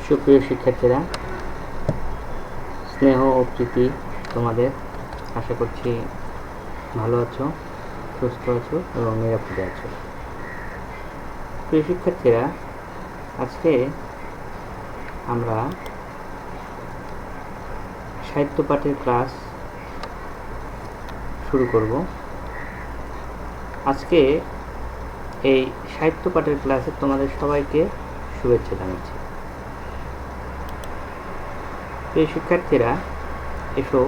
সুপ্রিয় শিক্ষার্থীরা, স্নেহ ও প্রীতি তোমাদের। আশা করছি ভালো আছো, সুস্থ আছো এবং নিরাপদে আছো। প্রিয় শিক্ষার্থীরা, আজকে আমরা সাহিত্য পাঠের ক্লাস শুরু করব। আজকে এই সাহিত্য পাঠের ক্লাসে তোমাদের সবাইকে শুভেচ্ছা জানাচ্ছি। প্রিয় শিক্ষার্থীরা, এসো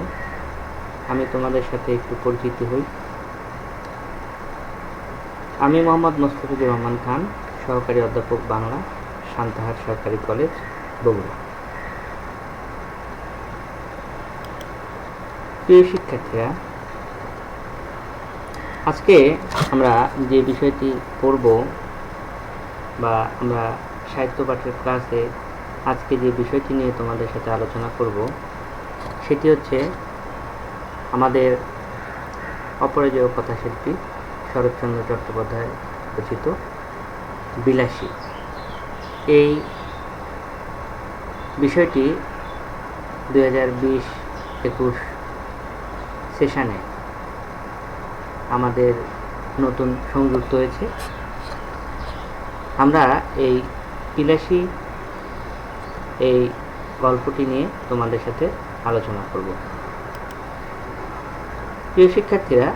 আমি তোমাদের সাথে একটু পরিচিত হই। আমি মোহাম্মদ মোস্তফিজুর রহমান খান, সহকারী অধ্যাপক বাংলা, সান্তাহার সরকারি কলেজ, বগুড়া। প্রিয় শিক্ষার্থীরা, আজকে আমরা যে বিষয়টি পড়ব বা আমরা সাহিত্য পাঠের ক্লাসে আজকে যে বিষয়টি নিয়ে তোমাদের সাথে আলোচনা করব সেটি হচ্ছে আমাদের অপরাজেয় কথাশিল্পী শরৎচন্দ্র চট্টোপাধ্যায় রচিত বিলাসী। এই বিষয়টি 2020-21 সেশনে আমাদের নতুন সংযুক্ত হয়েছে। আমরা এই বিলাসী এই গল্পটি নিয়ে তোমাদের সাথে আলোচনা করব। প্রিয় শিক্ষার্থীরা,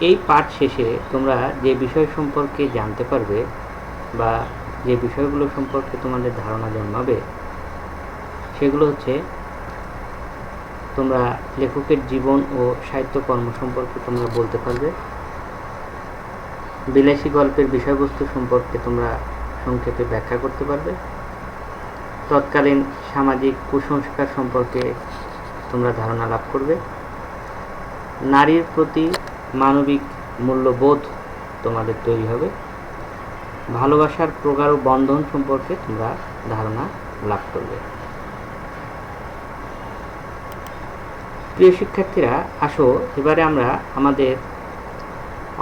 এই পাঠ শেষে তোমরা যে বিষয় সম্পর্কে জানতে পারবে বা যে বিষয়গুলো সম্পর্কে তোমাদের ধারণা জন্মাবে সেগুলো হচ্ছে, তোমরা লেখকের জীবন ও সাহিত্যকর্ম সম্পর্কে তোমরা বলতে পারবে, বিলাসী গল্পের বিষয়বস্তু সম্পর্কে তোমরা সংক্ষেপে ব্যাখ্যা করতে পারবে, তৎকালীন সামাজিক কুসংস্কার সম্পর্কে তোমরা ধারণা লাভ করবে, নারীর প্রতি মানবিক মূল্যবোধ তোমাদের তৈরি হবে, ভালোবাসার প্রগাঢ় বন্ধন সম্পর্কে তোমরা ধারণা লাভ করবে। প্রিয় শিক্ষার্থীরা, আসো এবারে আমরা আমাদের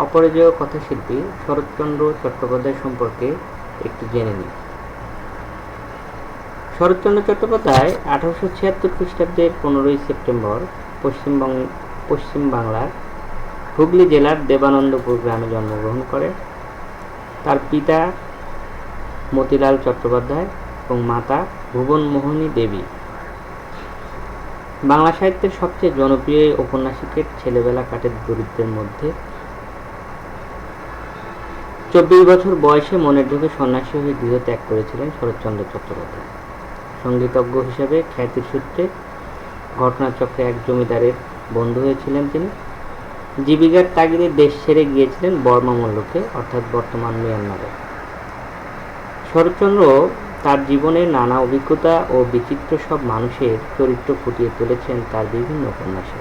অপরাজেয় কথাশিল্পী শরৎচন্দ্র চট্টোপাধ্যায় সম্পর্কে একটু জেনে নিই। শরৎচন্দ্র চট্টোপাধ্যায় 1876 খ্রিস্টাব্দের 15ই সেপ্টেম্বর পশ্চিম বাংলার হুগলি জেলার দেবানন্দপুর গ্রামে জন্মগ্রহণ করেন। তার পিতা মতিলাল চট্টোপাধ্যায় এবং মাতা ভুবনমোহিনী দেবী। বাংলা সাহিত্যের সবচেয়ে জনপ্রিয় ঔপন্যাসিকের ছেলেবেলা কাটে দরিদ্রের মধ্যে। 24 বছর বয়সে মনের ঢুকে সন্ন্যাসী হয়ে গৃহ ত্যাগ করেছিলেন শরৎচন্দ্র চট্টোপাধ্যায়। সঙ্গীতজ্ঞ হিসেবে খ্যাতির সূত্রে ঘটনাচক্রে এক জমিদারের বন্ধু হয়েছিলেন তিনি। জীবিকার তাগিদে দেশ ছেড়ে গিয়েছিলেন বর্মা মল্লকে, অর্থাৎ বর্তমান মিয়ানমারে। শরৎচন্দ্র তার জীবনের নানা অভিজ্ঞতা ও বিচিত্র সব মানুষের চরিত্র ফুটিয়ে তুলেছেন তার বিভিন্ন উপন্যাসে।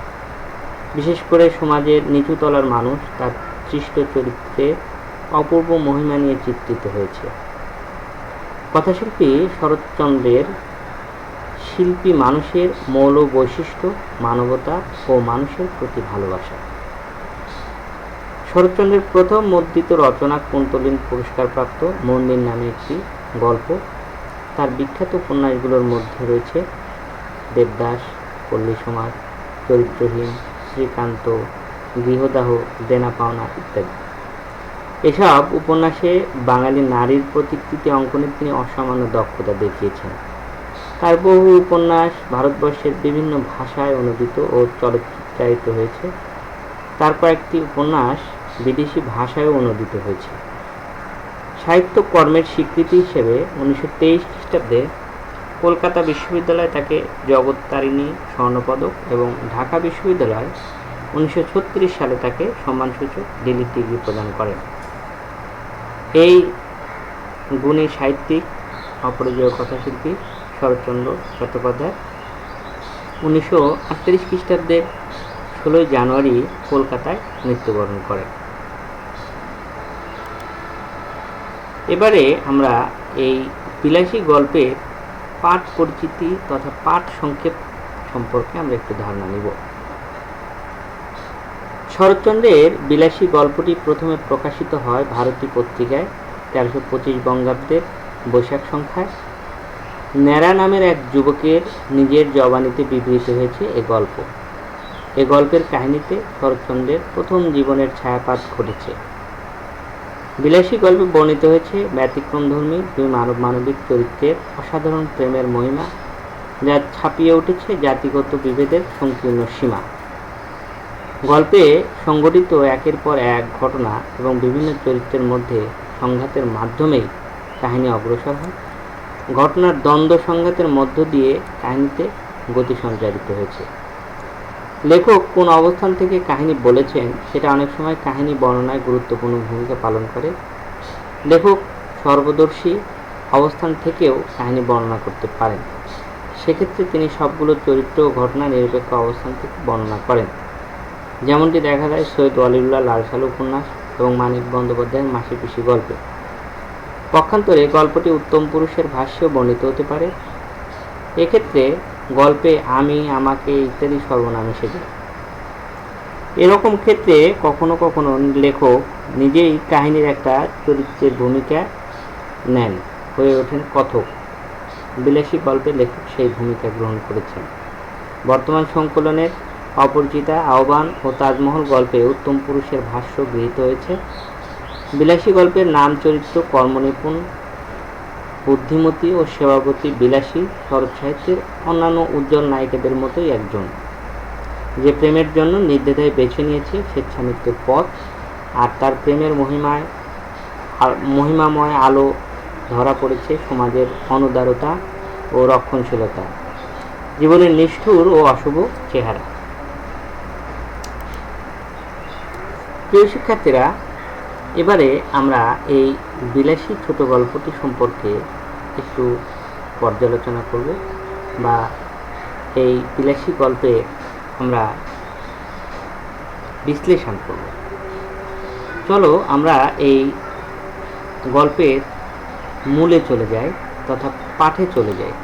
বিশেষ করে সমাজের নিচু তলার মানুষ তার সৃষ্ট চরিত্রে অপূর্ব মহিমা নিয়ে চিত্রিত হয়েছে। কথাশিল্পী শরৎচন্দ্রের শিল্পী মানুষের মৌল বৈশিষ্ট্য, মানবতা ও মানুষের প্রতি ভালোবাসা। শরৎচন্দ্রের প্রথম মুদ্রিত রচনা কুন্তলীন পুরস্কারপ্রাপ্ত মন্দির নামে একটি গল্প। তার বিখ্যাত উপন্যাসগুলোর মধ্যে রয়েছে দেবদাস, পল্লী সমাজ, চরিত্রহীন, শ্রীকান্ত, গৃহদাহ, দেনা পাওনা ইত্যাদি। এসব উপন্যাসে বাঙালি নারীর প্রতিকৃতি অঙ্কনে তিনি অসামান্য দক্ষতা দেখিয়েছেন। তার বহু উপন্যাস ভারতবর্ষের বিভিন্ন ভাষায় অনুদিত ও চলচ্চিত্রায়িত হয়েছে। তার কয়েকটি উপন্যাস বিদেশি ভাষায়ও অনুদিত হয়েছে। সাহিত্য কর্মের স্বীকৃতি হিসেবে 1923 খ্রিস্টাব্দে কলকাতা বিশ্ববিদ্যালয় তাকে জগত্তারিণী স্বর্ণপদক এবং ঢাকা বিশ্ববিদ্যালয় 1936 সালে তাকে সম্মানসূচক ডিলিট ডিগ্রি প্রদান করেন। এই গুণী সাহিত্যিক অপরাজেয় কথাশিল্পী শরৎচন্দ্র চট্টোপাধ্যায় 1938 খ্রিস্টাব্দের 16 জানুয়ারি কলকাতায় মৃত্যুবরণ করেন। এবারে আমরা এই বিলাসী গল্পের পাঠ পরিচিতি তথা পাঠ সংক্ষেপ সম্পর্কে আমরা একটু ধারণা নিব। শরৎচন্দ্রের বিলাসী গল্পটি প্রথমে প্রকাশিত হয় ভারতী পত্রিকায় 1325 বঙ্গাব্দের বৈশাখ সংখ্যায়। ন্যাড়া নামের এক যুবকের নিজের জবানিতে বিবৃত হয়েছে এ গল্প। এ গল্পের কাহিনীতে শরৎচন্দ্রের প্রথম জীবনের ছায়াপাত ঘটেছে। বিলাসী গল্পে বর্ণিত হয়েছে ব্যতিক্রমধর্মী দুই মানবিক চরিত্রের অসাধারণ প্রেমের মহিমা, যা ছাপিয়ে উঠেছে জাতিগত বিভেদের সংকীর্ণ সীমা। গল্পে সংঘটিত একের পর এক ঘটনা এবং বিভিন্ন চরিত্রের মধ্যে সংঘাতের মাধ্যমেই কাহিনী অগ্রসর হয়। ঘটনার দ্বন্দ্ব সংঘাতের মধ্য দিয়ে কাহিনীতে গতি সঞ্চারিত হয়েছে। লেখক কোন অবস্থান থেকে কাহিনী বলেছেন সেটা অনেক সময় কাহিনী বর্ণনায় গুরুত্বপূর্ণ ভূমিকা পালন করে। লেখক সর্বদর্শী অবস্থান থেকেও কাহিনী বর্ণনা করতে পারেন। সেক্ষেত্রে তিনি সবগুলো চরিত্র ও ঘটনা নিরপেক্ষ অবস্থান থেকে বর্ণনা করেন, যেমনটি দেখা যায় সৈয়দ ওয়ালিউল্লাহ লাল সালু উপন্যাস এবং মানিক বন্দ্যোপাধ্যায়ের মাসি পিসি গল্পে। পক্ষান্তরে গল্পটি উত্তম পুরুষের ভাষ্যেও বর্ণিত হতে পারে। এক্ষেত্রে গল্পে আমি, আমাকে ইত্যাদি সর্বনাম এসে যায়। এরকম ক্ষেত্রে কখনো কখনো লেখক নিজেই কাহিনীর একটা চরিত্রের ভূমিকা নেন, হয়ে ওঠেন কথক। বিলাসী গল্পে লেখক সেই ভূমিকা গ্রহণ করেছেন। বর্তমান সংকলনের অপরিচিতা, আহ্বান ও তাজমহল গল্পে উত্তম পুরুষের ভাষ্য গৃহীত হয়েছে। বিলাসী গল্পের নাম চরিত্র কর্মনিপুণ, বুদ্ধিমতী ও সেবাবতী বিলাসী শরৎ সাহিত্যের অন্যান্য উজ্জ্বল নায়িকাদের মতোই একজন, যে প্রেমের জন্য নির্দ্বিধায় বেছে নিয়েছে স্বেচ্ছামৃত্যুর পথ, আর তার প্রেমের মহিমাময় আলো ধরা পড়েছে সমাজের অনুদারতা ও রক্ষণশীলতা, জীবনের নিষ্ঠুর ও অশুভ চেহারা। প্রিয় শিক্ষার্থীরা, এবারে আমরা এই বিলাসী ছোট গল্পটি সম্পর্কে একটু পর্যালোচনা করব, বা এই বিলাসী গল্পে আমরা বিশ্লেষণ করব। চলো আমরা এই গল্পের মূলে চলে যাই তথা পাঠে চলে যাই।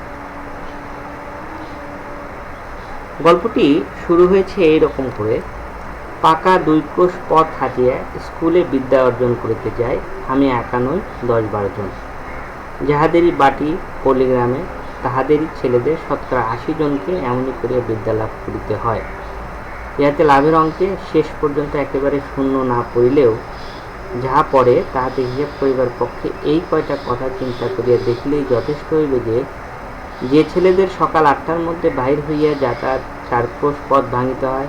গল্পটি শুরু হয়েছে এইরকম করে: পাকা 2 ক্রোশ পথ হাঁটিয়া স্কুলে বিদ্যা অর্জন করিতে যাই আমি একা নই, 10-12 জন। যাহাদেরই বাটি পল্লীগ্রামে তাহাদেরই ছেলেদের শতকরা 80 জনকে এমনই করিয়া বিদ্যা লাভ করিতে হয়। ইহাতে লাভের অঙ্কে শেষ পর্যন্ত একেবারে শূন্য না পড়িলেও যাহা পড়ে তাহাতে হিসাব করিবার পক্ষে এই কয়টা কথা চিন্তা করিয়া দেখিলেই যথেষ্ট হইবে যে ছেলেদের সকাল 8টার মধ্যে বাহির হইয়া যাতায়াত 4 ক্রোশ পথ ভাঙিতে হয়।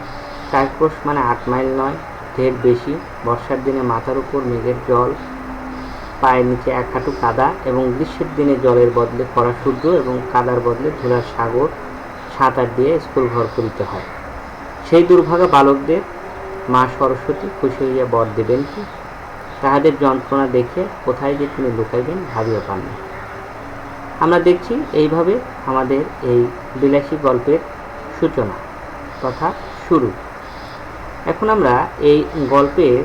4 ক্রোশ মানে 8 মাইল নয়, ঢের বেশি। বর্ষার দিনে মাথার উপর মেঘের জল, পায়ের নিচে 1 হাঁটু কাদা, এবং গ্রীষ্মের দিনে জলের বদলে খরা সূর্য এবং কাদার বদলে ধুলার সাগর সাঁতার দিয়ে স্কুল ঘর করিতে হয়। সেই দুর্ভাগা বালকদের মা সরস্বতী খুশি হইয়া বর দেবেন কি? তাহাদের যন্ত্রণা দেখে কোথায় যে তিনি লুকাইবেন ভাবিয়া পান না। আমরা দেখছি এইভাবে আমাদের এই বিলাসী গল্পের সূচনা তথা শুরু। এখন আমরা এই গল্পের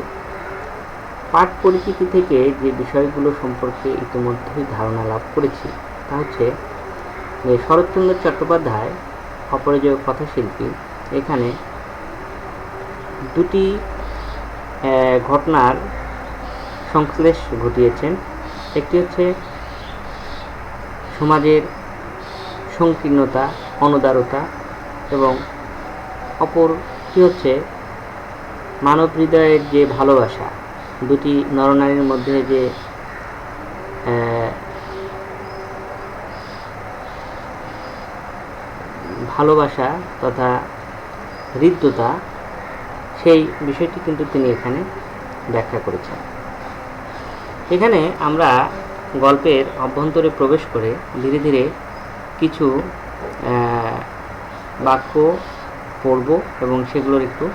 পাঠ পরিচিতি থেকে যে বিষয়গুলো সম্পর্কে ইতিমধ্যেই ধারণা লাভ করেছি তা হচ্ছে যে শরৎচন্দ্র চট্টোপাধ্যায় অপরাজেয় কথাশিল্পী এখানে দুটি ঘটনার সংশ্লেষ ঘটিয়েছেন। একটি হচ্ছে সমাজের সংকীর্ণতা, অনুদারতা, এবং অপরটি হচ্ছে মানব হৃদয়ের যে ভালোবাসা, দুটি নরনারীর মধ্যে যে ভালোবাসা তথা হৃদ্যতা, সেই বিষয়টি কিন্তু তিনি এখানে ব্যাখ্যা করেছেন। এখানে আমরা গল্পের অভ্যন্তরে প্রবেশ করে ধীরে ধীরে কিছু বাক্য পড়ব এবং সেগুলোর একটু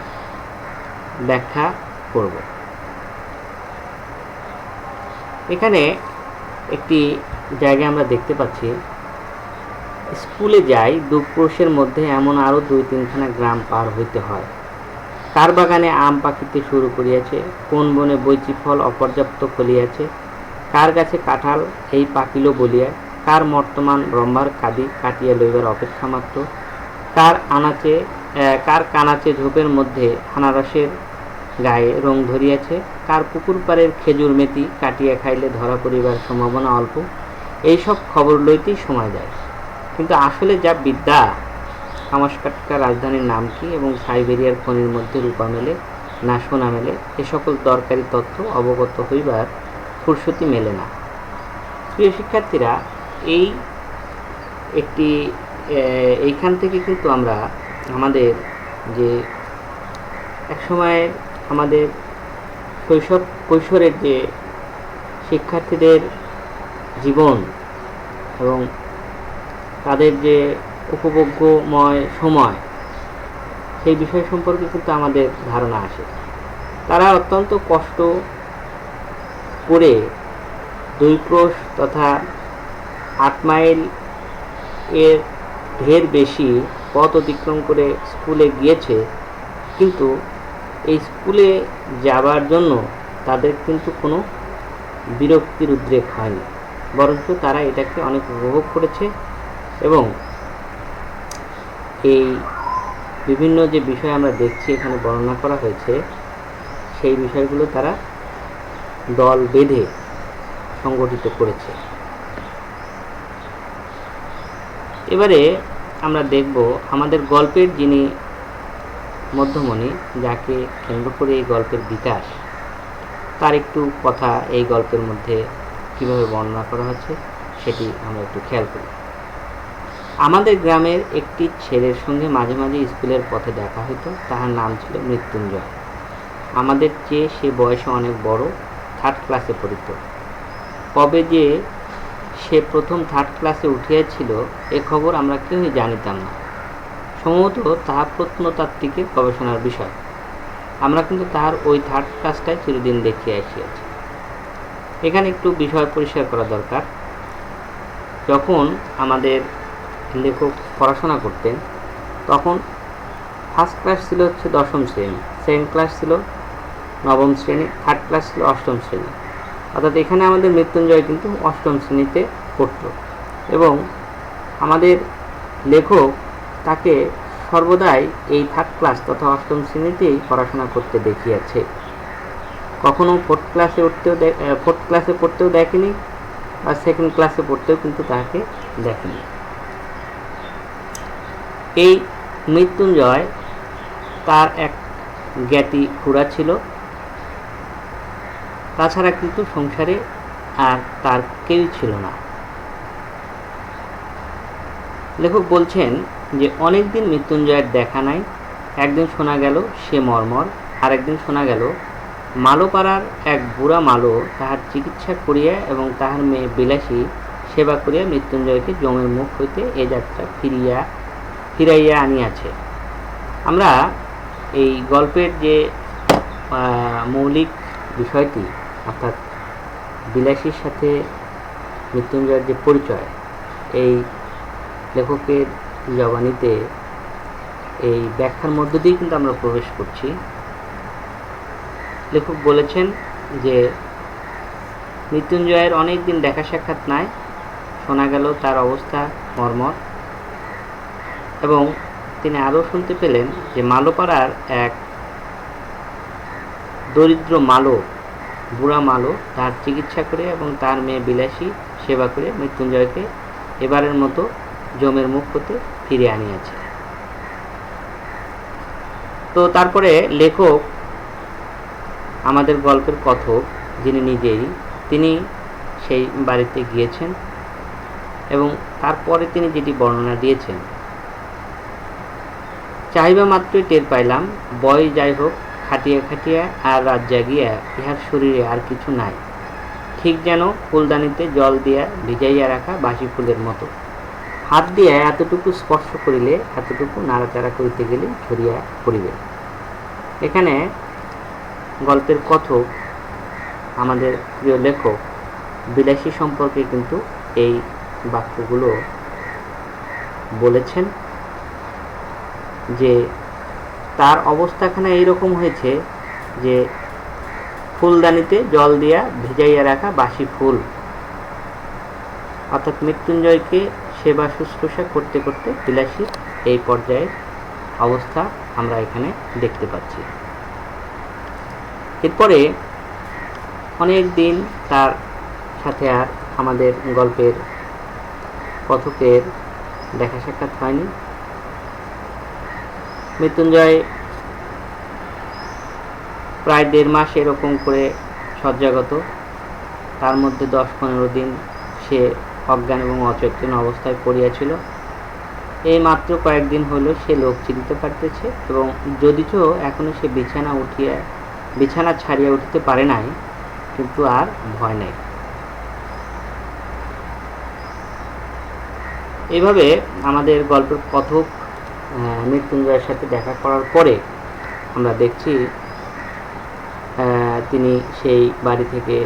ব্যাখ্যা করব। এখানে একটি জায়গায় আমরা দেখতে পাচ্ছি, স্কুলে যাই 2 ক্রোশের মধ্যে এমন আরও 2-3খানা গ্রাম পার হইতে হয়। কার বাগানে আম পাকিতে শুরু করিয়াছে, কোন বনে বৈচি ফল অপর্যাপ্ত ফলিয়াছে, কার গাছে কাঁঠাল এই পাকিল বলিয়া, কার বর্তমান ব্রহ্মার কাদি কাটিয়া লইবার অপেক্ষা মাত্র, কার কানাচে ঝোপের মধ্যে আনারসের গায়ে রং ধরিয়াছে, কার পুকুর পাড়ের খেজুর মেথি কাটিয়া খাইলে ধরা পড়িবার সম্ভাবনা অল্প। এইসব খবর লইতেই সময় যায়। কিন্তু আসলে যা বিদ্যা, সংস্কারকার রাজধানীর নাম কি এবং সাইবেরিয়ার খনির মধ্যে রূপা মেলে না সোনা মেলে, এ সকল দরকারি তথ্য অবগত হইবার ফুরসতি মেলে না। প্রিয় শিক্ষার্থীরা, এইখান থেকে কিন্তু আমরা আমাদের যে একসময় আমাদের কৈশোরের যে শিক্ষার্থীদের জীবন এবং তাদের যে উপভোগ্যময় সময়, সেই বিষয় সম্পর্কে কিন্তু আমাদের ধারণা আসে। তারা অত্যন্ত কষ্ট করে 2 ক্রোশ তথা 8 মাইল এর ঢের বেশি পথ অতিক্রম করে স্কুলে গিয়েছে, কিন্তু এই স্কুলে যাবার জন্য তাদের কিন্তু কোনো বিরক্তির উদ্রেক হয়নি, বরঞ্চ তারা এটাকে অনেক উপভোগ করেছে এবং এই বিভিন্ন যে বিষয় আমরা দেখছি এখানে বর্ণনা করা হয়েছে, সেই বিষয়গুলো তারা দল বেঁধে সংগঠিত করেছে। এবারে আমরা দেখব আমাদের গল্পের যিনি মধ্যমণি, যাকে কেন্দ্র করে এই গল্পের বিকাশ, তার একটু কথা এই গল্পের মধ্যে কিভাবে বর্ণনা করা হচ্ছে সেটি আমরা একটু খেয়াল করি। আমাদের গ্রামের একটি ছেলের সঙ্গে মাঝে মাঝে স্কুলের পথে দেখা হতো। তাহার নাম ছিল মৃত্যুঞ্জয়। আমাদের চেয়ে সে বয়সে অনেক বড়, 3rd ক্লাসে পড়িত। কবে যে সে প্রথম 3rd ক্লাসে উঠিয়াছিল এ খবর আমরা কেউই জানিতাম না। সম্ভবত তাহা প্রত্নতাত্ত্বিকের গবেষণার বিষয়। আমরা কিন্তু তাহার ওই 3rd ক্লাসটাই চিরদিন দেখিয়া আসিয়াছি। এখানে একটু বিষয় পরিষ্কার করা দরকার। যখন আমাদের লেখক পড়াশোনা করতেন তখন 1st ক্লাস ছিল হচ্ছে 10ম শ্রেণী, 2nd ক্লাস ছিল 9ম শ্রেণী, 3rd ক্লাস ছিল 8ম শ্রেণী। অর্থাৎ এখানে আমাদের মৃত্যুঞ্জয় কিন্তু 8ম শ্রেণীতে পড়ত এবং আমাদের লেখক তাকে সর্বদাই এই 3rd ক্লাস তথা 8ম শ্রেণীতেই পড়াশোনা করতে দেখিয়েছে। কখনো 4th ক্লাসে পড়তেও দেখেনি বা 2nd ক্লাসে পড়তেও কিন্তু তাকে দেখেনি। এই মৃত্যুঞ্জয় তার এক জ্ঞাতি খুড়া ছিল, তাছাড়া কিন্তু সংসারে আর তার কেউ ছিল না। লেখক বলছেন যে অনেকদিন মৃত্যুঞ্জয়ের দেখা নাই। একদিন শোনা গেল সে মর্মর, আর একদিন শোনা গেল মালোপাড়ার এক বুড়া মালো তাহার চিকিৎসা করিয়া এবং তাহার মেয়ে বিলাসী সেবা করিয়া মৃত্যুঞ্জয়কে জমের মুখ হইতে এ যাত্রা ফিরাইয়া আনিয়াছে। আমরা এই গল্পের যে মৌলিক বিষয়টি, অর্থাৎ বিলাসীর সাথে মৃত্যুঞ্জয়ের যে পরিচয়, এই লেখকের জবানিতে এই ব্যাখ্যার মধ্য দিয়ে কিন্তু আমরা প্রবেশ করছি। লেখক বলেছেন যে মৃত্যুঞ্জয়ের অনেক দিন দেখা সাক্ষাৎ নাই, শোনা গেল তার অবস্থা মর্মর, এবং তিনি আরও শুনতে পেলেন যে মালোপাড়ার এক দরিদ্র মালো, বুড়া মালো তার চিকিৎসা করে এবং তার মেয়ে বিলাসী সেবা করে মৃত্যুঞ্জয়কে এবারের মতো জমের মুখ হতে ফিরে আনিয়াছে। তো তারপরে লেখক আমাদের গল্পের কথক, যিনি নিজেই, তিনি সেই বাড়িতে গিয়েছেন এবং তারপরে তিনি যেটি বর্ণনা দিয়েছেন, চাহিবা মাত্রই টের পাইলাম বয় যাই হোক খাটিয়া খাটিয়া আর রাত জাগিয়া ইহার শরীরে আর কিছু নাই, ঠিক যেন ফুলদানিতে জল দিয়া ভিজাইয়া রাখা বাসি ফুলের মতো। হাত দিয়া এতটুকু স্পর্শ করিলে এতটুকু নাড়াচাড়া করিতে গেলে ছড়িয়া পড়িবে। এখানে গল্পের কথক আমাদের প্রিয় লেখক বিলাসী সম্পর্কে কিন্তু এই বাক্যগুলো বলেছেন যে তার অবস্থাখানে এইরকম হয়েছে যে ফুলদানিতে জল দিয়া ভিজাইয়া রাখা বাসি ফুল, অর্থাৎ মৃত্যুঞ্জয়কে সেবা শুশ্রূষা করতে করতে বিলাসীর এই পর্যায়ের অবস্থা আমরা এখানে দেখতে পাচ্ছি। এরপরে অনেক দিন তার সাথে আর আমাদের গল্পের কথকের দেখা সাক্ষাৎ হয়নি। মৃত্যুঞ্জয় প্রায় 1.5 মাস এরকম করে শয্যাগত, তার মধ্যে 10-15 দিন সে অজ্ঞান এবং অচেতন অবস্থায় পড়িয়াছিল। এই মাত্র কয়েকদিন হলো সে লোক চিনতে পারতেছে, এবং যদিচ এখনো সে বিছানা ছাড়িয়া উঠিতে পারে নাই, কিন্তু আর ভয় নাই। এইভাবে আমাদের গল্পের কথক মৃত্যুঞ্জয়ের সাথে দেখা করার পরে আমরা দেখছি তিনি সেই বাড়ি থেকে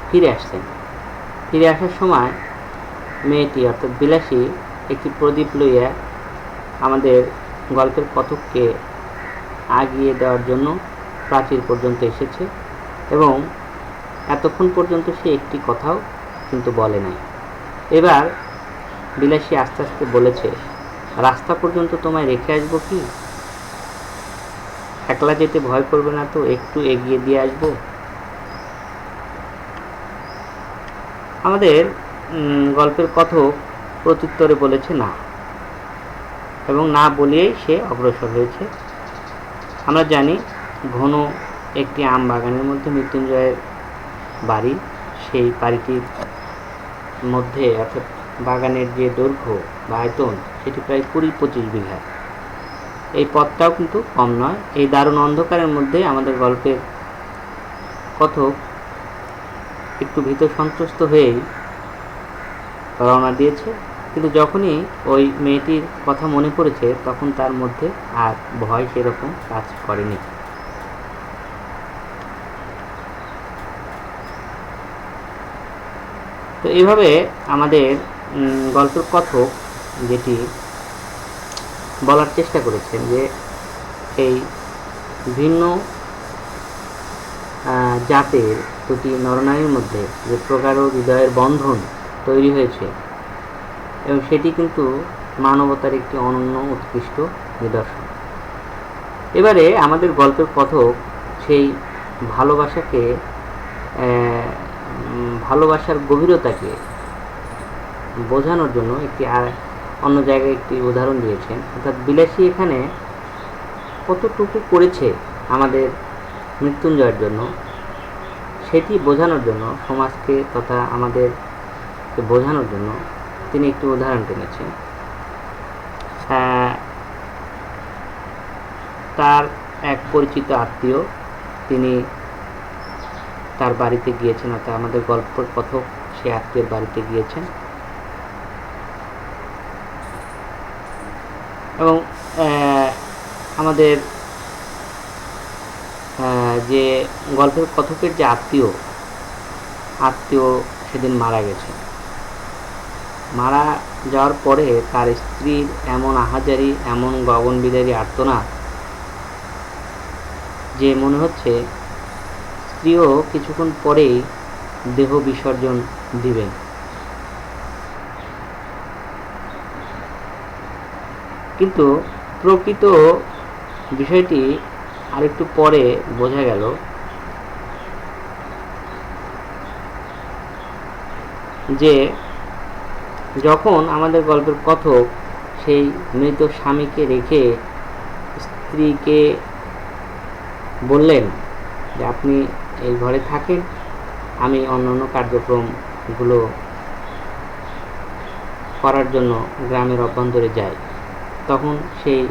ফিরে আসছেন। ফিরে আসার সময় মেয়েটি অর্থাৎ বিলাসী একটি প্রদীপ লইয়া আমাদের গল্পের কথককে আগিয়ে দেওয়ার জন্য প্রাচীর পর্যন্ত এসেছে, এবং এতক্ষণ পর্যন্ত সে একটি কথাও কিন্তু বলে নাই। এবার বিলাসী আস্তে আস্তে বলেছে, রাস্তা পর্যন্ত তোমায় রেখে আসবো কি? একলা যেতে ভয় করবে না তো? একটু এগিয়ে দিয়ে আসবো। আমাদের গল্পের কথক প্রত্যুত্তরে বলেছে না, এবং না বলিয়েই সে অগ্রসর হয়েছে। আমরা জানি ঘন একটি আম বাগানের মধ্যে মৃত্যুঞ্জয়ের বাড়ি। সেই বাড়িটির মধ্যে অর্থাৎ বাগানের যে দৈর্ঘ্য বা আয়তন সেটি প্রায় 20-25 বিঘা। এই পথটাও কিন্তু কম নয়। এই দারুণ অন্ধকারের মধ্যে আমাদের গল্পের কথক একটু ভীত সন্ত্রস্ত হয়েই রওনা দিয়েছে, কিন্তু যখনই ওই মেয়েটির কথা মনে পড়েছে তখন তার মধ্যে আর ভয় সেরকম কাজ করেনি। তো এইভাবে আমাদের গল্পের কথক যেটি বলার চেষ্টা করেছেন যে এই ভিন্ন জাতের দুটি নরনারীর মধ্যে যে প্রগাঢ় হৃদয়ের বন্ধন তৈরি হয়েছে, এবং সেটি কিন্তু মানবতার একটি অনন্য উৎকৃষ্ট নিদর্শন। এবারে আমাদের গল্পের কথক সেই ভালোবাসার গভীরতাকে বোঝানোর জন্য একটি অন্য জায়গায় একটি উদাহরণ দিয়েছেন। অর্থাৎ বিলাসী এখানে কতটুকু করেছে আমাদের মৃত্যুঞ্জয়ের জন্য সেটি বোঝানোর জন্য, সমাজকে তথা আমাদেরকে বোঝানোর জন্য তিনি একটি উদাহরণ টেনেছেন। তার এক পরিচিত আত্মীয় তিনি তার বাড়িতে গিয়েছেন, অর্থাৎ আমাদের গল্পের কথক সে আত্মীয়ের বাড়িতে গিয়েছেন, এবং আমাদের যে গল্পের কথকের যে আত্মীয় সেদিন মারা গেছে। মারা যাওয়ার পরে তার স্ত্রীর এমন আহাজারি, এমন গগনবিদারী আর্তনাদ যে মনে হচ্ছে স্ত্রীও কিছুক্ষণ পরেই দেহ বিসর্জন দিবেন। কিন্তু প্রকৃত বিষয়টি আরেকটু পরে বোঝা গেল যে যখন আমাদের গল্পের কথক সেই মৃত স্বামীকে রেখে স্ত্রীকে বললেন যে আপনি এই ঘরে থাকেন, আমি অন্যান্য কার্যক্রমগুলো করার জন্য গ্রামের অভ্যন্তরে যাই, তখন সেই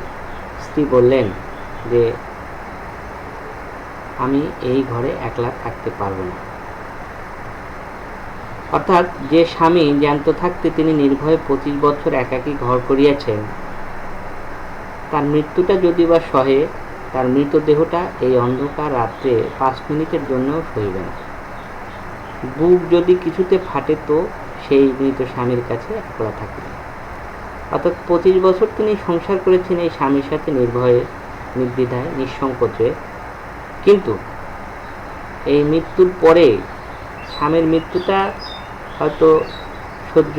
স্ত্রী বললেন যে আমি এই ঘরে একলা থাকতে পারবো না। অর্থাৎ যে স্বামী জ্ঞাত থাকতে তিনি নির্ভয়ে 25 বছর একাকী ঘর করিয়াছেন, তার মৃত্যুটা যদি বা সহে, তার মৃতদেহটা এই অন্ধকার রাত্রে 5 মিনিটের জন্যও সইবে না। বুক যদি কিছুতে ফাটে তো সেই মৃত স্বামীর কাছে একলা থাকবে। অর্থাৎ 25 বছর তিনি সংসার করেছেন এই স্বামীর সাথে নির্ভয়ে, নির্দ্বিধায়, নিঃসংকোচে, কিন্তু এই মৃত্যুর পরে স্বামীর মৃত্যুটা হয়তো সহ্য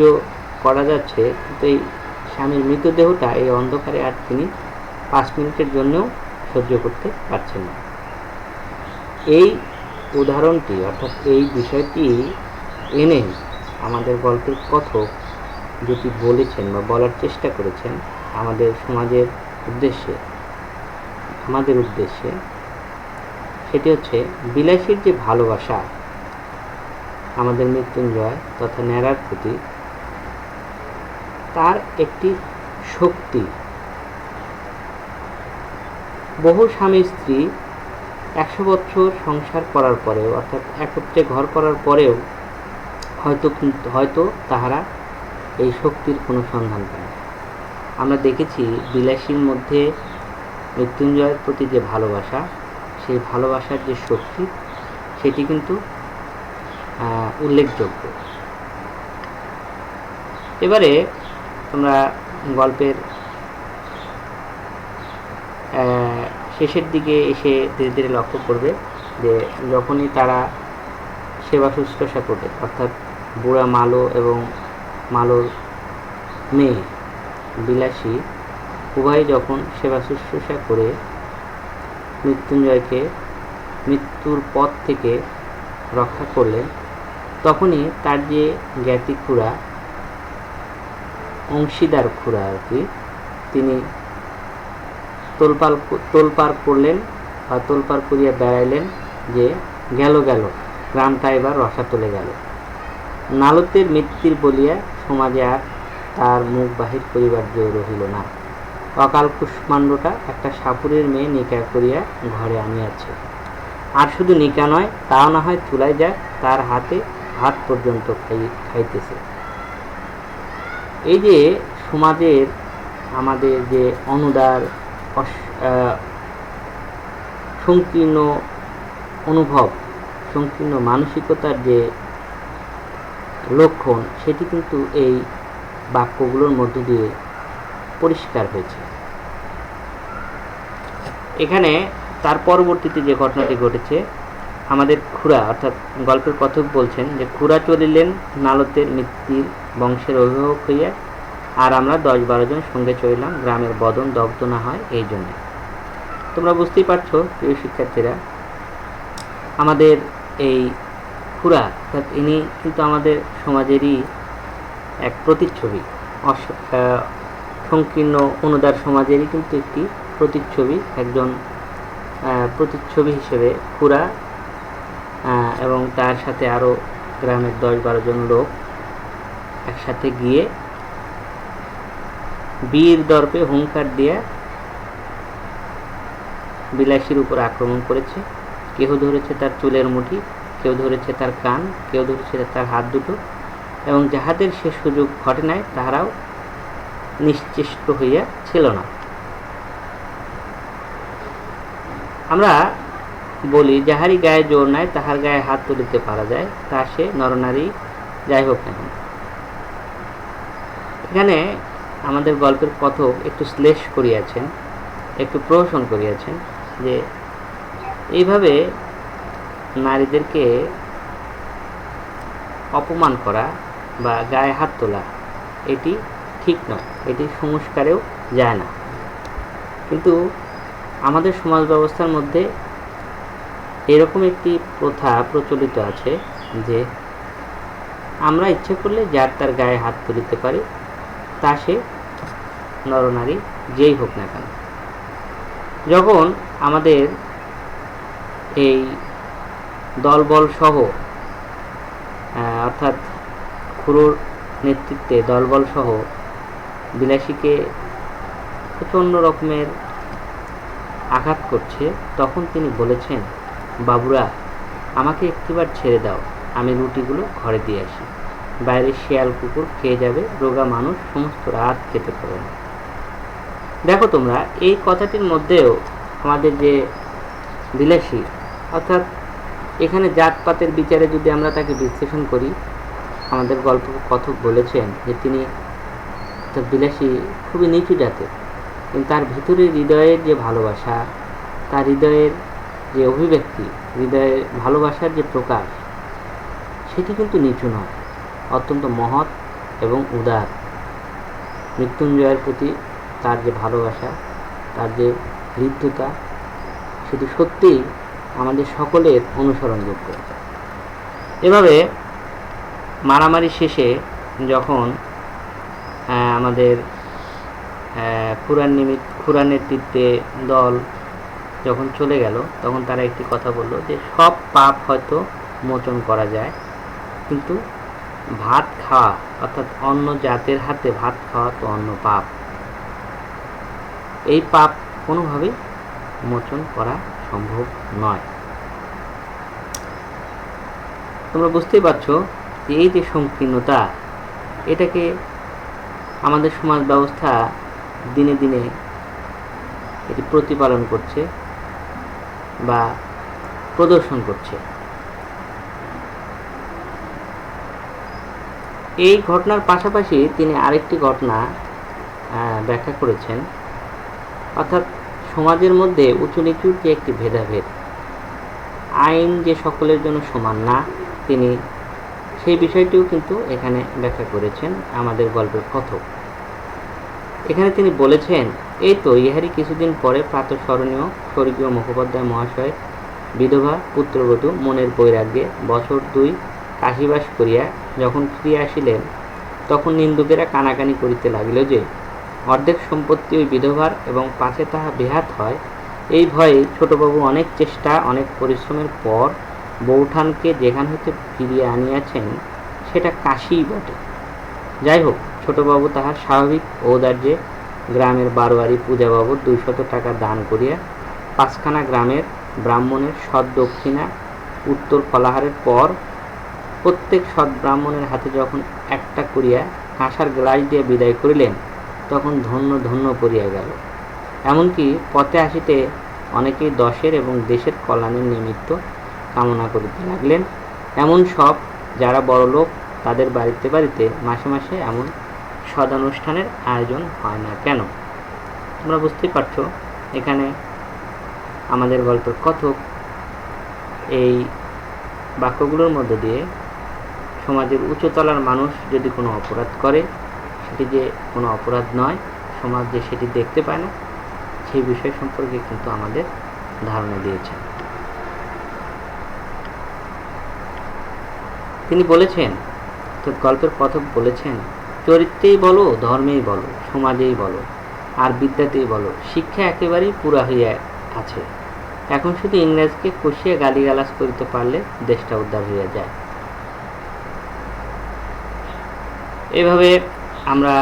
করা যাচ্ছে, কিন্তু এই স্বামীর মৃতদেহটা এই অন্ধকারে আর তিনি 5 মিনিটের জন্যও সহ্য করতে পারছেন না। এই উদাহরণটি অর্থাৎ এই বিষয়টি এনে আমাদের গল্পের কথক যেটি বলেছেন বা বলার চেষ্টা করেছেন আমাদের সমাজের উদ্দেশ্যে, আমাদের উদ্দেশ্যে, সেটি হচ্ছে বিলাসীর যে ভালোবাসা আমাদের মৃত্যুঞ্জয় তথা ন্যাড়ার প্রতি, তার একটি শক্তি। বহু স্বামী স্ত্রী 100 বছর সংসার করার পরেও, অর্থাৎ একত্রে ঘর করার পরেও হয়তো তাহারা এই শক্তির কোনো সন্ধান পায়। আমরা দেখেছি বিলাসীর মধ্যে মৃত্যুঞ্জয়ের প্রতি যে ভালোবাসা, সেই ভালোবাসার যে শক্তি, সেটি কিন্তু উল্লেখযোগ্য। এবারে তোমরা গল্পের শেষের দিকে এসে ধীরে ধীরে লক্ষ্য করবে যে যখনই তারা সেবা শুশ্রূষা করবে, অর্থাৎ বুড়া মালো এবং মালোর মেয়ে বিলাসী উভয়ে যখন সেবা শুশ্রূষা করে মৃত্যুঞ্জয়কে মৃত্যুর পথ থেকে রক্ষা করলেন, তখনই তার যে জ্ঞাতি খুড়া, অংশীদার খুড়া আর কি, তিনি তোলপাড় করলেন বা তোলপাড় করিয়া বেড়াইলেন যে গেল গ্রামটা এবার রসাতলে গেল। নালতের মৃত্যুর বলিয়া সমাজে আর তার মুখ বাহির করিবার জো রহিল না। অকাল কুষ্মাণ্ডটা একটা সাপুরের মেয়ে নিকা করিয়া ঘরে আনিয়াছে। আর শুধু নিকা নয়, তাও না হয় চুলায় যাক, তার হাতে ভাত পর্যন্ত খাইতেছে। এই যে সমাজের আমাদের যে অনুদার সংকীর্ণ অনুভব, সংকীর্ণ মানসিকতার যে লক্ষণ, সেটি কিন্তু এই বাক্যগুলোর মধ্য দিয়ে পরিষ্কার হয়েছে। এখানে তার পরবর্তীতে যে ঘটনাটি ঘটেছে, আমাদের খুড়া অর্থাৎ গল্পের কথক বলছেন যে খুড়া চলিলেন নালতের মৃত্যুর বংশের অভিভাবক হইয়া, আর আমরা 10-12 জন সঙ্গে চলিলাম গ্রামের বদন দগ্ধ না হয় এই জন্য। তোমরা বুঝতেই পারছো প্রিয় শিক্ষার্থীরা, আমাদের এই খুড়া অর্থাৎ ইনি কিন্তু আমাদের সমাজেরই এক প্রতিচ্ছবি, সংকীর্ণ অনুদার সমাজেরই কিন্তু একটি প্রতিচ্ছবি। একজন প্রতিচ্ছবি হিসেবে খুড়া এবং তার সাথে আরও গ্রামের 10-12 জন লোক একসাথে গিয়ে বীর দর্পে হুঙ্কার দিয়ে বিলাসীর উপর আক্রমণ করেছে। কেউ ধরেছে তার চুলের মুঠি, কেউ ধরেছে তার কান, কেউ ধরেছে তার হাত দুটো, এবং যাহাদের সে সুযোগ ঘটে নাই তাহারাও নিশ্চেষ্ট হইয়া ছিল না। আমরা বলি যাহারই গায়ে জোর নাই তাহার গায়ে হাত তুলিতে পারা যায়, তা সে নরনারী যাই হোক না কেন। এখানে আমাদের গল্পের কথক একটু শ্লেষ করিয়াছেন, একটু প্রহসন করিয়াছেন যে এইভাবে নারীদেরকে অপমান করা বা গায়ে হাত তোলা এটি ঠিক নয়, এটি সংস্কারেও যায় না। কিন্তু আমাদের সমাজ ব্যবস্থার মধ্যে এরকম একটি প্রথা প্রচলিত আছে যে আমরা ইচ্ছে করলে যার তার গায়ে হাত তুলিতে পারি, তা সে নরনারী যেই হোক না কেন। যখন আমাদের এই দলবল সহ অর্থাৎ খুড়োর নেতৃত্বে দলবল সহ বিলাসীকে প্রচণ্ড রকমের আঘাত করছে, তখন তিনি বলেছেন, বাবুরা আমাকে একটিবার ছেড়ে দাও, আমি রুটিগুলো ঘরে দিয়ে আসি, বাইরে শিয়াল কুকুর খেয়ে যাবে, রোগা মানুষ সমস্ত রাত খেতে পাবে না। দেখো তোমরা এই কথাটির মধ্যেও আমাদের যে বিলাসী, অর্থাৎ এখানে জাতপাতের বিচারে যদি আমরা তাকে বিশ্লেষণ করি, আমাদের গল্প কথক বলেছেন যে তিনি বিলাসী খুবই নিচু জাতের, কিন্তু তার ভিতরে হৃদয়ের যে ভালোবাসা, তার হৃদয়ের যে অভিব্যক্তি, হৃদয়ের ভালোবাসার যে প্রকাশ, সেটি কিন্তু নিচু নয়, অত্যন্ত মহৎ এবং উদার। মৃত্যুঞ্জয়ের প্রতি তার যে ভালোবাসা, তার যে হৃদ্যতা, সেটি সত্যিই আমাদের সকলের অনুসরণযোগ্য। এভাবে মারামারি শেষে যখন আমাদের খুরার নেতৃত্বে দল যখন চলে গেল, তখন তারা একটি কথা বলল যে সব পাপ হয়তো মোচন করা যায়, কিন্তু ভাত খাওয়া অর্থাৎ অন্য জাতের হাতে ভাত খাওয়া তো অন্য পাপ, এই পাপ কোনোভাবেই মোচন করা সম্ভব নয়। তোমরা বুঝতেই পারছো যে এই যে সংকীর্ণতা, এটাকে আমাদের সমাজ ব্যবস্থা দিনে দিনে এটি প্রতিপালন করছে বা প্রদর্শন করছে। এই ঘটনার পাশাপাশি তিনি আরেকটি ঘটনা ব্যাখ্যা করেছেন, অর্থাৎ সমাজের মধ্যে উঁচু নিচুর যে একটি ভেদাভেদ, আইন যে সকলের জন্য সমান না, তিনি সেই বিষয়টিও কিন্তু এখানে ব্যাখ্যা করেছেন আমাদের গল্পের কথক। এখানে তিনি বলেছেন, এই তো ইহারই কিছুদিন পরে প্রাতঃস্মরণীয় স্বর্গীয় মুখোপাধ্যায় মহাশয় বিধবা পুত্রবধূ মনের বৈরাগ্যে বছর 2 কাশীবাস করিয়া যখন ফিরিয়া আসিলেন, তখন নিন্দুকেরা কানাকানি করিতে লাগিল যে অর্ধেক সম্পত্তি ওই বিধবার এবং পাছে তাহা বেহাত হয়। এই ভয়ে ছোটবাবু অনেক চেষ্টা অনেক পরিশ্রমের পর বৌঠানকে যেখান হইতে ফিরিয়ে আনিয়াছেন সেটা কাশীই বটে। যাই হোক, ছোটবাবু তাহার স্বাভাবিক ঔদার্যে গ্রামের বারোয়ারি পূজা বাবদ 200 টাকা দান করিয়া 5খানা গ্রামের ব্রাহ্মণের সৎ দক্ষিণা উত্তর ফলাহারের পর প্রত্যেক সৎ ব্রাহ্মণের হাতে যখন একটা করিয়া কাঁসার গ্লাস দিয়ে বিদায় করিলেন, তখন ধন্য ধন্য পড়িয়া গেল। এমনকি পথে আসিতে অনেকেই দশের এবং দেশের কল্যাণের নিমিত্ত কামনা করিতে লাগলেন। এমন সব যারা বড়লোক, তাদের বাড়িতে বাড়িতে মাসে মাসে এমন সদানুষ্ঠানের আয়োজন হয় না কেন? তোমরা বুঝতেই পারছো, এখানে আমাদের গল্পের কথক এই বাক্যগুলোর মধ্য দিয়ে সমাজের উচ্চতলার মানুষ যদি কোনো অপরাধ করে, সেটি যে কোনো অপরাধ নয়, সমাজ যে সেটি দেখতে পায় না, সেই বিষয় সম্পর্কে কিন্তু আমাদের ধারণা দিয়েছেন। তিনি বলেছেন, তো গল্পের কথক বলেছেন, চরিত্রেই বলো, ধর্মেই বলো, সমাজেই বলো, আর বিদ্যাতেই বলো, শিক্ষা একেবারেই পুরা হইয়া আছে। এখন শুধু ইংরেজকে কষিয়া গালিগালাজ করিতে পারলে দেশটা উদ্ধার হইয়া যায়। এভাবে আমরা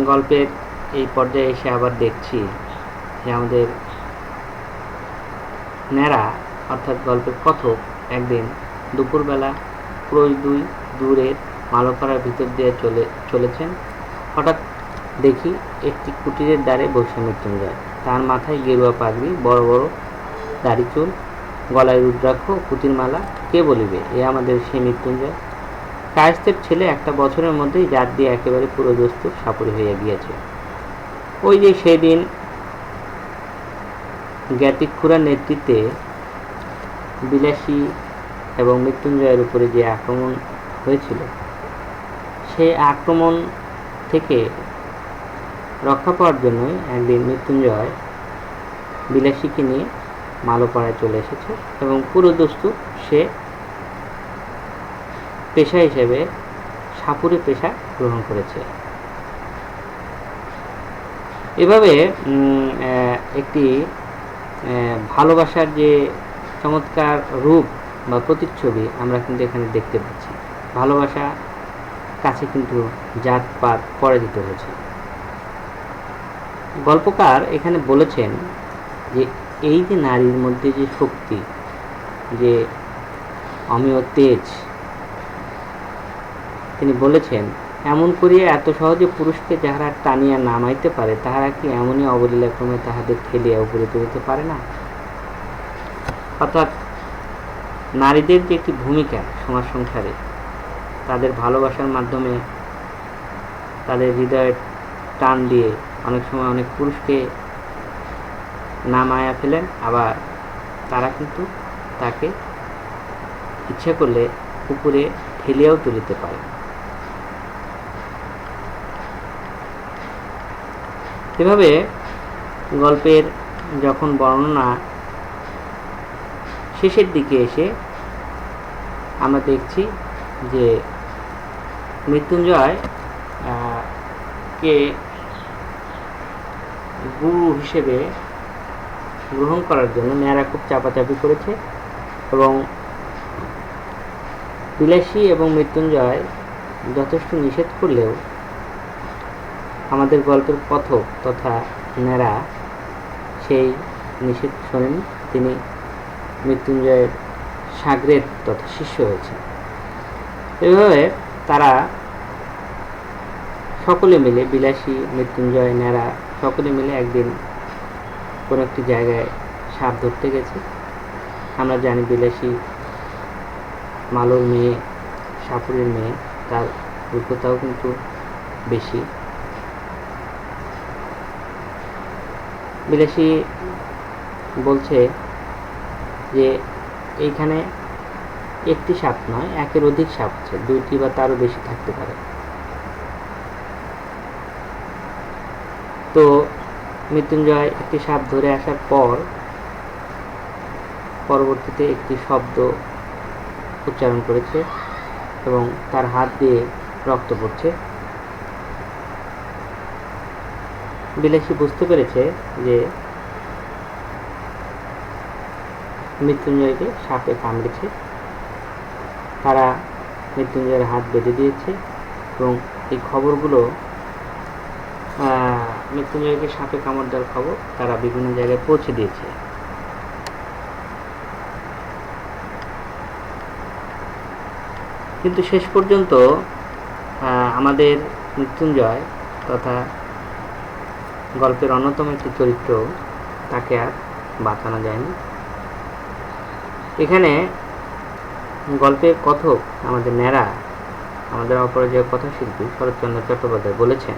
গল্পের এই পর্যায়ে এসে আবার দেখছি যে আমাদের ন্যাড়া অর্থাৎ গল্পের কথক একদিন দুপুরবেলা ক্রোশ 2 দূরের মালপাড়ার ভিতর দিয়ে চলেছেন। হঠাৎ দেখি একটি কুটিরের দ্বারে বসে মৃত্যুঞ্জয়। তার মাথায় গেরুয়া পাগড়ি, বড় বড় দাড়ি চুল, গলায় রুদ্রাক্ষ, পুঁতির মালা। কে বলিবে এ আমাদের সে মৃত্যুঞ্জয়? কায়েস্তের ছেলে, একটা বছরের মধ্যেই জাত দিয়ে একেবারে পুরো দস্তুর সাপুরি হইয়া গিয়েছে। ওই যে সেদিন জ্ঞাতিক খুড়ার নেতৃত্বে বিলাসী এবং মৃত্যুঞ্জয়ের উপরে যে আক্রমণ হয়েছিল, সেই আক্রমণ থেকে রক্ষা পাওয়ার জন্যই একদিন মৃত্যুঞ্জয় বিলাসীকে নিয়ে মালোপাড়ায় চলে এসেছে এবং পুরো দস্তুর সে পেশা হিসেবে সাপুরে পেশা গ্রহণ করেছে। এভাবে একটি ভালোবাসার যে চমৎকার রূপ বা প্রতিচ্ছবি আমরা কিন্তু এখানে দেখতে পাচ্ছি। ভালোবাসা কাছে কিন্তু জাতপাত পরাজিত হয়েছে। গল্পকার এখানে বলেছেন যে এই যে নারীর মধ্যে যে শক্তি, যে অমেয় তেজ, তিনি বলেছেন, এমন করিয়া এত সহজে পুরুষকে যাহারা টানিয়া নামাইতে পারে, তাহারা কি এমনই অবলীলাক্রমে তাহাদের ঠেলিয়া উপরে তুলিতে পারে না? অর্থাৎ নারীদের যে একটি ভূমিকা সমাজ সংসারে, তাদের ভালোবাসার মাধ্যমে তাদের হৃদয়ের টান দিয়ে অনেক সময় অনেক পুরুষকে নামায়া ফেলেন, আবার তারা কিন্তু তাকে ইচ্ছা করলে উপরে ঠেলিয়াও তুলিতে পারে। এভাবে গল্পের যখন বর্ণনা শেষের দিকে এসে আমরা দেখছি যে মৃত্যুঞ্জয় বিলাসীকে গুরু হিসেবে গ্রহণ করার জন্য ন্যাড়া খুব চাপাচাপি করেছে এবং বিলাসী এবং মৃত্যুঞ্জয় যথেষ্ট নিষেধ করলেও আমাদের গল্পের কথক তথা ন্যাড়া সেই নিষেধ শোনেন। তিনি মৃত্যুঞ্জয়ের সাগরেদ তথা শিষ্য হয়েছে। এভাবে তারা সকলে মিলে, বিলাসী, মৃত্যুঞ্জয়, ন্যাড়া সকলে মিলে একদিন কোনো একটি জায়গায় সাপ ধরতে গেছে। আমরা জানি বিলাসী মালর মেয়ে, সাপুরের মেয়ে, তার রূপতাও কিন্তু বেশি। বিলাসী বলছে যে এইখানে একটি সাপ নয়, একের অধিক সাপ আছে, 2টি বা তারও বেশি থাকতে পারে। তো মৃত্যুঞ্জয় একটি সাপ ধরে আসার পর পরবর্তীতে একটি শব্দ উচ্চারণ করেছে এবং তার হাত দিয়ে রক্ত পড়ছে। বিলাসী বুঝতে পেরেছে যে মৃত্যুঞ্জয়কে সাপে কামড়েছে। তারা মৃত্যুঞ্জয়ের হাত বেঁধে দিয়েছে এবং এই খবরগুলো, মৃত্যুঞ্জয়কে সাপে কামড় দেওয়ার খবর তারা বিভিন্ন জায়গায় পৌঁছে দিয়েছে। কিন্তু শেষ পর্যন্ত আমাদের মৃত্যুঞ্জয় তথা গল্পের অন্যতম একটি চরিত্র, তাকে আর বাঁচানো যায়নি। এখানে গল্পের কথক আমাদের ন্যাড়া, আমাদের অপরাজেয় কথাশিল্পী শরৎচন্দ্র চট্টোপাধ্যায় বলেছেন,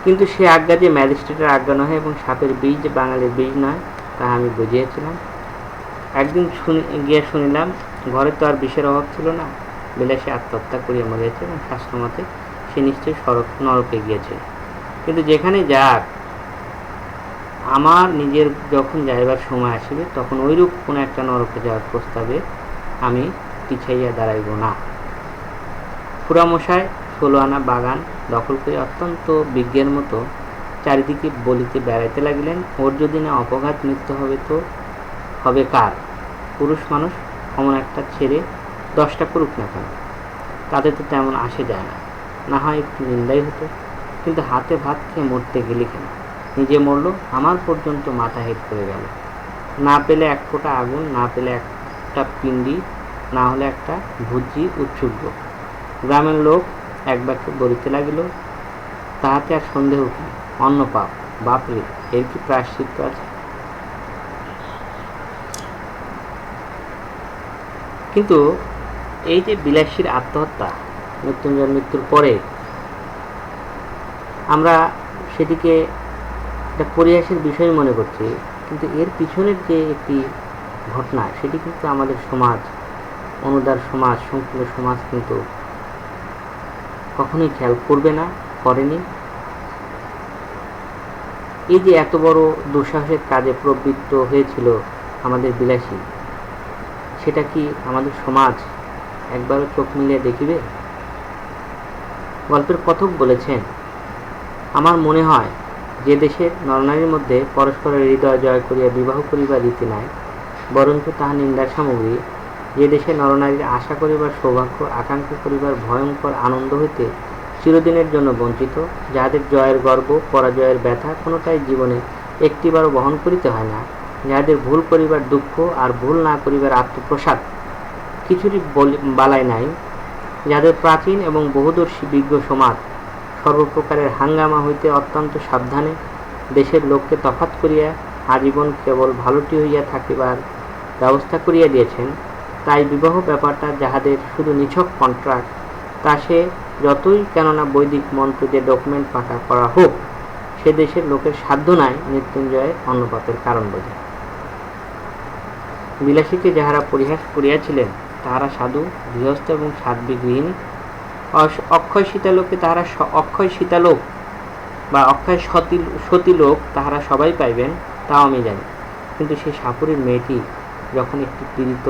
কিন্তু সে আজ্ঞা যে ম্যাজিস্ট্রেটের আজ্ঞা নয় এবং সাপের বীজ যে বাঙালির বীজ নয়, তা আমি বুঝিয়েছিলাম। একদিন গিয়ে শুনিলাম ঘরে তো আর বিষের অভাব ছিল না, বিলাসী আত্মহত্যা করিয়া মরিয়াছে এবং শাস্ত্রমতে সে নিশ্চয়ই নরকে গিয়েছে। কিন্তু যেখানে যাক, আমার নিজের যখন যাইবার সময় আসিবে তখন ওইরূপ কোনো একটা নরকে যাওয়ার প্রস্তাবে আমি পিছাইয়া দাঁড়াইব না। খুড়ামশাই 16 আনা বাগান দখল করে অত্যন্ত বিজ্ঞের মতো চারিদিকে বলিতে বেড়াইতে লাগিলেন, ওর যদি না অপঘাত মৃত্যু হবে তো হবে কার? পুরুষ মানুষ অমন একটা ছেড়ে 10টা করুক না কেন, তাতে তো তেমন আসে যায় না, না হয় একটু নিন্দাই হতো। কিন্তু হাতে ভাত খেয়ে মরতে গেলি কেন? নিজে মরল, আমার পর্যন্ত মাথা হেট করে গেল। না পেলে 1 ফোঁটা আগুন, না পেলে একটা পিণ্ডি, না হলে একটা ভুজি উৎসুর্গ। গ্রামের লোক এক বাক্যে বলিতে লাগিল, তাহাতে আর সন্দেহ কি? অন্য পাপ, বাপরে, এর কি প্রায়শ্চিত্ত আছে? কিন্তু এই যে বিলাসীর আত্মহত্যা মৃত্যুঞ্জয়ের মৃত্যুর পরে, আমরা সেটিকে একটা পরিহাসের বিষয় মনে করছি, কিন্তু এর পিছনের যে একটি ঘটনা, সেটি কিন্তু আমাদের সমাজ, অনুদার সমাজ, সংকীর্ণ সমাজ কিন্তু কখনোই খেয়াল করবে না, করেনি। এই যে এত বড় দুঃসাহসের কাজে প্রবৃত্ত হয়েছিল আমাদের বিলাসী, সেটা কি আমাদের সমাজ একবারও চোখ মিলিয়ে দেখিবে? গল্পের কথক বলেছেন, আমার মনে হয় যে দেশের নরনারীর মধ্যে পরস্পরের হৃদয় জয় করিয়া বিবাহ করিবার রীতি নাই, বরঞ্চ তাহা নিন্দার সামগ্রী। যে দেশে নরনারীর আশা করিবার সৌভাগ্য, আকাঙ্ক্ষা করিবার ভয়ঙ্কর আনন্দ হইতে চিরদিনের জন্য বঞ্চিত, যাহাদের জয়ের গর্ব, পরাজয়ের ব্যথা কোনোটাই জীবনে একটিবারও বহন করিতে হয় না, যাহাদের ভুল করিবার দুঃখ আর ভুল না করিবার আত্মপ্রসাদ কিছুরই বালাই নাই, যাদের প্রাচীন এবং বহুদর্শী বিজ্ঞ সমাজ সর্বপ্রকারের হাঙ্গামা হইতে অত্যন্ত সাবধানে দেশের লোককে তফাৎ করিয়া আজীবন কেবল ভালোটি হইয়া থাকিবার ব্যবস্থা করিয়া দিয়েছেন, তাই বিবাহ ব্যাপারটা যাহাদের শুধু নিছক কন্ট্রাক্ট, তা সে যতই কেননা বৈদিক মন্ত্র যে ডকুমেন্ট পাকা করা হোক, সে দেশের লোকের সাধ্য নাই মৃত্যুঞ্জয় অন্নপাতের কারণ বোঝে। বিলাসীকে যাহারা পরিহাস করিয়াছিলেন তাহারা সাধু, গৃহস্থ এবং সাধ্বী গৃহিণী। অক্ষয় সীতালোকে তাহারা অক্ষয় সীতালোক বা অক্ষয় সতীলোক তাহারা সবাই পাইবেন, তাও আমি জানি। কিন্তু সেই সাপুরের মেয়েটি যখন একটি পীড়িত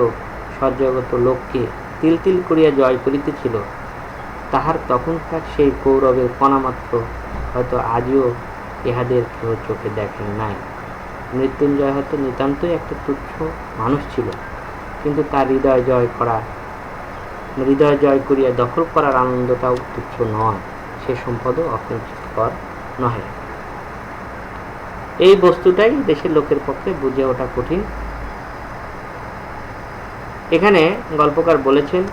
সজ্জগত লোককে তিল তিল করিয়া জয় করিতেছিল, তাহার তখনকার সেই গৌরবের কণামাত্র হয়তো আজও ইহাদের কেহ চোখে দেখেন নাই। মৃত্যুঞ্জয় হয়তো নিতান্তই একটা তুচ্ছ মানুষ ছিল, কিন্তু তার হৃদয় জয় করিয়া দখল করার আনন্দটাও তুচ্ছ নয়, সে সম্পদও অকিঞ্চিৎকর নহে। এই বস্তুটাই দেশের লোকের পক্ষে বুঝে ওঠা কঠিন। এখানে গল্পকার বলেছেন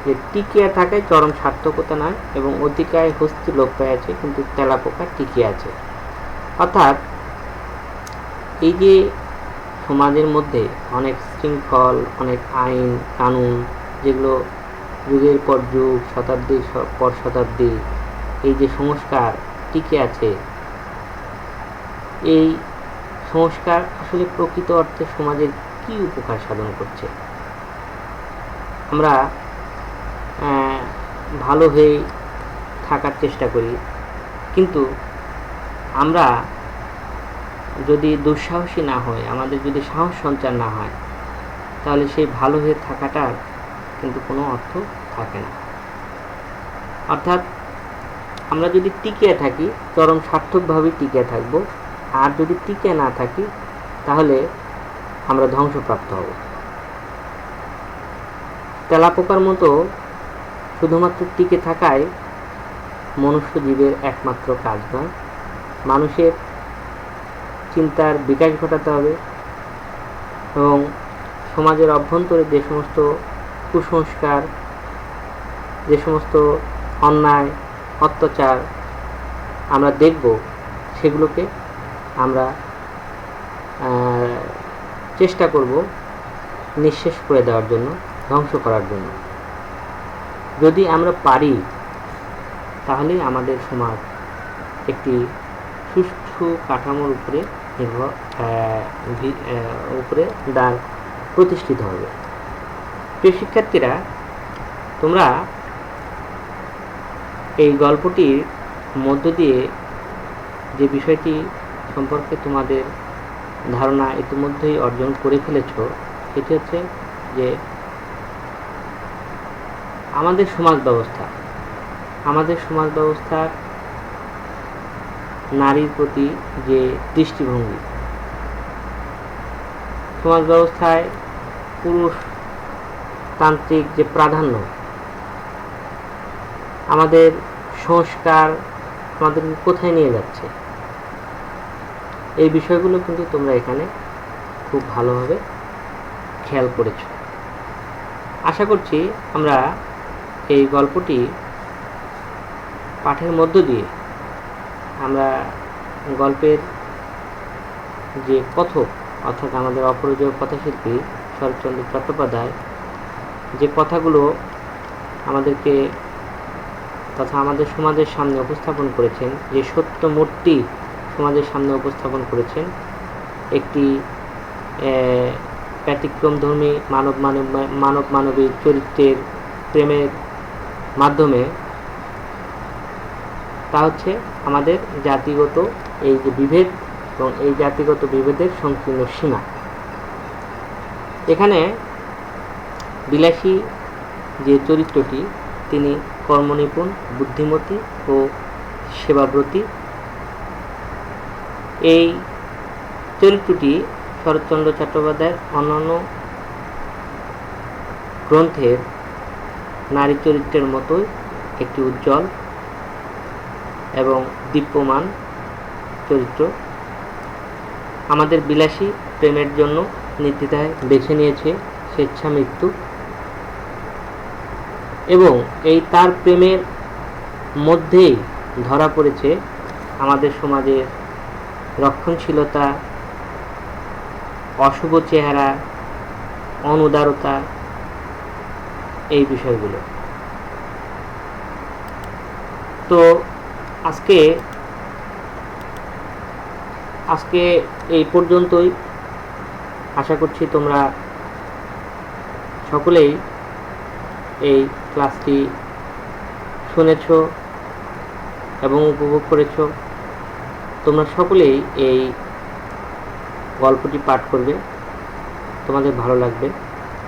যে টিকিয়া থাকায় চরম সার্থকতা নয়, এবং অতিকায় হস্তি লোপ পেয়েছে কিন্তু তেলাপোকা টিকে আছে। অর্থাৎ এই যে সমাজের মধ্যে অনেক শৃঙ্খল, অনেক আইন কানুন, যেগুলো যুগের পর যুগ, শতাব্দীর পর শতাব্দী এই যে সংস্কার টিকে আছে, এই সংস্কার আসলে প্রকৃত অর্থে সমাজের কি উপকার সাধন করছে? আমরা ভালো হয়ে থাকার চেষ্টা করি, কিন্তু আমরা যদি দুঃসাহসী না হয়, আমাদের যদি সাহস সঞ্চার না হয়, তাহলে সেই ভালো হয়ে থাকাটার কিন্তু কোনো অর্থ থাকে না। অর্থাৎ আমরা যদি টিকে থাকি, চরম সার্থকভাবে টিকে থাকব, আর যদি টিকে না থাকি তাহলে আমরা ধ্বংসপ্রাপ্ত হব। তেলাপোকার মতো শুধুমাত্র টিকে থাকায় মনুষ্য জীবের একমাত্র কাজ নয়। মানুষের চিন্তার বিকাশ ঘটাতে হবে, এবং সমাজের অভ্যন্তরে যে সমস্ত কুসংস্কার, যে সমস্ত অন্যায় অত্যাচার আমরা দেখব, সেগুলোকে আমরা চেষ্টা করব নিঃশেষ করে দেওয়ার জন্য, ধ্বংস করার জন্য। যদি আমরা পারি, তাহলে আমাদের সমাজ একটি সুষ্ঠু কাঠামোর উপরে দাঁড় প্রতিষ্ঠিত হবে। প্রিয় শিক্ষার্থীরা, তোমরা এই গল্পটির মধ্য দিয়ে যে বিষয়টি সম্পর্কে তোমাদের ধারণা ইতিমধ্যেই অর্জন করে ফেলেছ, সেটি হচ্ছে যে আমাদের সমাজ ব্যবস্থার নারীর প্রতি যে দৃষ্টিভঙ্গি, সমাজ ব্যবস্থায় পুরুষতান্ত্রিক যে প্রাধান্য, আমাদের সংস্কার আমাদের কোথায় নিয়ে যাচ্ছে, এই বিষয়গুলো কিন্তু তোমরা এখানে খুব ভালোভাবে খেয়াল করেছ। আশা করছি আমরা এই গল্পটি পাঠের মধ্য দিয়ে আমরা গল্পের যে কথক, অর্থাৎ আমাদের অপরিজয় কথাশিল্পী শরৎচন্দ্র চট্টোপাধ্যায় যে কথাগুলো আমাদেরকে তথা আমাদের সমাজের সামনে উপস্থাপন করেছেন, যে সত্য মূর্তি সমাজের সামনে উপস্থাপন করেছেন, একটি ব্যতিক্রমধর্মী মানবী চরিত্রের প্রেমের মাধ্যমে, তা হচ্ছে আমাদের জাতিগত এই যে বিভেদ এবং এই জাতিগত বিভেদের সংকীর্ণ সীমা। এখানে বিলাসী যে চরিত্রটি, তিনি কর্মনিপুণ, বুদ্ধিমতী ও সেবাব্রতী। এই চরিত্রটি শরৎচন্দ্র চট্টোপাধ্যায়ের অন্যান্য গ্রন্থের নারী চরিত্রের মতোই একটি উজ্জ্বল এবং দীপ্যমান চরিত্র। আমাদের বিলাসী প্রেমের জন্য নির্দ্বিধায় বেছে নিয়েছে স্বেচ্ছা মৃত্যু, এবং এই তার প্রেমের মধ্যেই ধরা পড়েছে আমাদের সমাজের রক্ষণশীলতা, অশুভ চেহারা, অনুদারতা, এই বিষয়গুলো। তো আজকে এই পর্যন্তই। আশা করছি তোমরা সকলেই এই ক্লাসটি শুনেছ এবং উপভোগ করেছ। তোমরা সকলেই এই গল্পটি পাঠ করবে, তোমাদের ভালো লাগবে।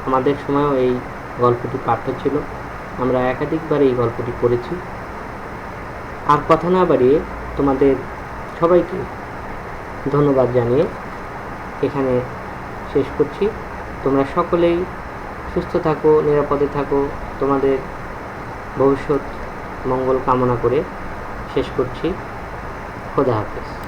আমাদের সময়ও এই গল্পটি পাঠ্য ছিল। আমরা একাধিকবার এই গল্পটি পড়েছি। আর কথা না বাড়িয়ে তোমাদের সবাইকে ধন্যবাদ জানিয়ে এখানে শেষ করছি। তোমরা সকলেই সুস্থ থাকো, নিরাপদে থাকো, তোমাদের ভবিষ্যৎ মঙ্গল কামনা করে শেষ করছি। খোদা হাফেজ।